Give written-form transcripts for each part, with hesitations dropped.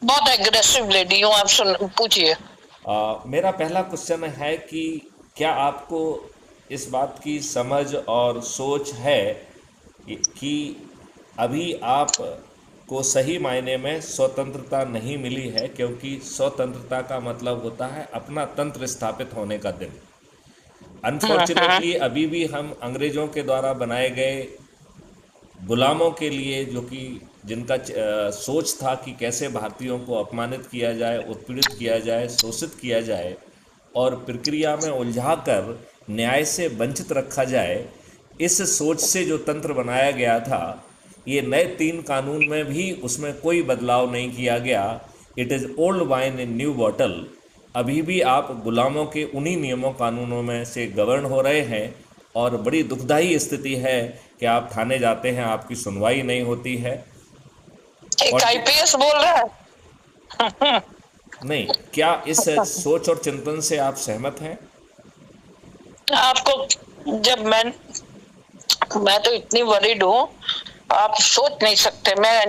बहुत aggressive lady हूँ। आप सुन पूछिए। मेरा पहला क्वेश्चन है कि क्या आपको इस बात की समझ और सोच है कि अभी आप को सही मायने में स्वतंत्रता नहीं मिली है, क्योंकि स्वतंत्रता का मतलब होता है अपना तंत्र स्थापित होने का दिन। हाँ। अनफॉर्चुनेटली अभी भी हम अंग्रेज़ों के द्वारा बनाए गए गुलामों के लिए, जो कि जिनका सोच था कि कैसे भारतीयों को अपमानित किया जाए, उत्पीड़ित किया जाए, शोषित किया जाए और प्रक्रिया में उलझाकर न्याय से वंचित रखा जाए, इस सोच से जो तंत्र बनाया गया था, ये नए 3 कानून में भी उसमें कोई बदलाव नहीं किया गया। It is old wine in new bottle. अभी भी आप गुलामों के उन्हीं नियमों कानूनों में से गवर्न हो रहे हैं और बड़ी दुखदाई स्थिति है कि आप थाने जाते हैं, आपकी सुनवाई नहीं होती है। एक और आईपीएस बोल रहा है। नहीं, क्या इस सोच और चिंतन से आप सहमत हैं? आपको जब मैं तो इतनी वरीड हूँ, आप सोच नहीं सकते। मैं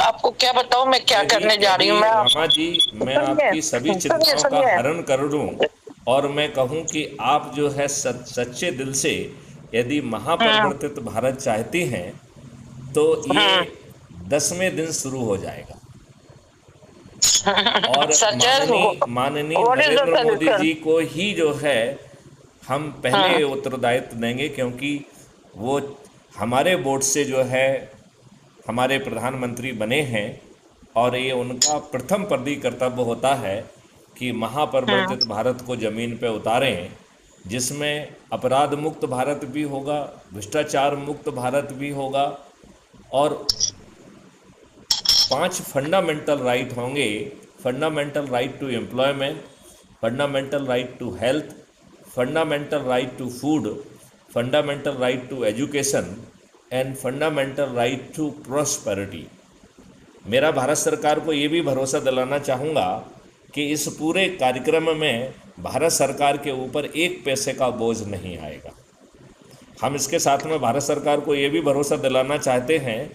आपको क्या बताऊं मैं क्या यदि करने जा रही यदि हूँ। मैं रमा जी, मैं सुनिए आपकी सभी सुनिए चिंताओं का सुनिए। हरण कर दूं और मैं कहूं कि आप जो है सच्चे दिल से यदि हाँ महापरिवर्तित भारत चाहती हैं, तो ये हाँ। 10वें दिन शुरू हो जाएगा। और सच है। माननीय what is the Narendra Modi solution? Ji को ही जो है हम पहले हाँ उत्तरदायित्व देंगे, क्योंकि वो हमारे वोट से जो है हमारे प्रधानमंत्री बने हैं। और ये उनका प्रथम पदी कर्तव्य होता है कि हाँ महापरिवर्तित भारत को ज़मीन पर उतारें, जिसमें अपराध मुक्त भारत भी होगा, भ्रष्टाचार मुक्त भारत भी होगा और 5 फंडामेंटल राइट होंगे। Fundamental right to employment, fundamental right to health, fundamental right to food, fundamental right to education and fundamental right to prosperity. मेरा भारत सरकार को ये भी भरोसा दिलाना चाहूँगा कि इस पूरे कार्यक्रम में भारत सरकार के ऊपर 1 पैसे का बोझ नहीं आएगा। हम इसके साथ में भारत सरकार को ये भी भरोसा दिलाना चाहते हैं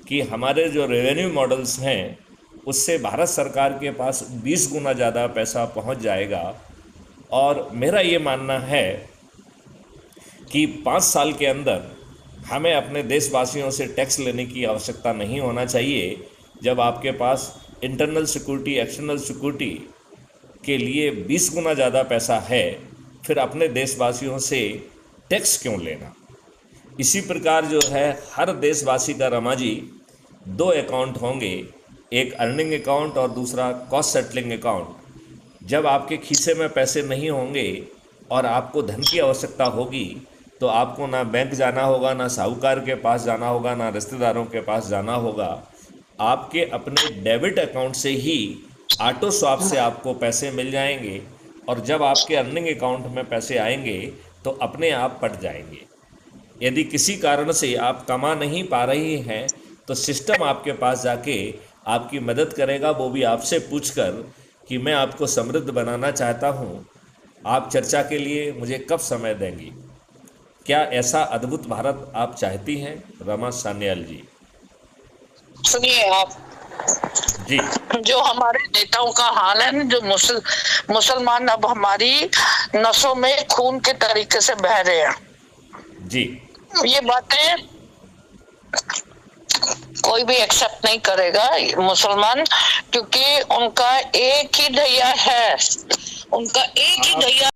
कि हमारे जो रेवेन्यू मॉडल्स हैं, उससे भारत सरकार के पास 20 गुना ज़्यादा पैसा पहुंच जाएगा। और मेरा ये मानना है कि 5 साल के अंदर हमें अपने देशवासियों से टैक्स लेने की आवश्यकता नहीं होना चाहिए। जब आपके पास इंटरनल सिक्योरिटी, एक्सटर्नल सिक्योरिटी के लिए 20 गुना ज़्यादा पैसा है, फिर अपने देशवासियों से टैक्स क्यों लेना? इसी प्रकार जो है हर देशवासी का रमा जी 2 अकाउंट होंगे, एक अर्निंग अकाउंट और दूसरा कॉस्ट सेटलिंग अकाउंट। जब आपके खीसे में पैसे नहीं होंगे और आपको धन की आवश्यकता होगी, तो आपको ना बैंक जाना होगा, ना साहूकार के पास जाना होगा, ना रिश्तेदारों के पास जाना होगा। आपके अपने डेबिट अकाउंट से ही ऑटो स्वैप से आपको पैसे मिल जाएंगे और जब आपके अर्निंग अकाउंट में पैसे आएंगे तो अपने आप पट जाएंगे। यदि किसी कारण से आप कमा नहीं पा रही हैं, तो सिस्टम आपके पास जाके आपकी मदद करेगा, वो भी आपसे पूछकर कि मैं आपको समृद्ध बनाना चाहता हूँ, आप चर्चा के लिए मुझे कब समय देंगी? क्या ऐसा अद्भुत भारत आप चाहती हैं, रमा सान्याल जी? सुनिए आप, जी। जो हमारे नेताओं का हाल है ना, जो मुसलमान अब हमारी नसों में खून के तरीके से बह रहे हैं। जी। ये बातें कोई भी एक्सेप्ट नहीं करेगा मुसलमान, क्योंकि उनका एक ही ध्येय है, उनका एक ही आप ध्येय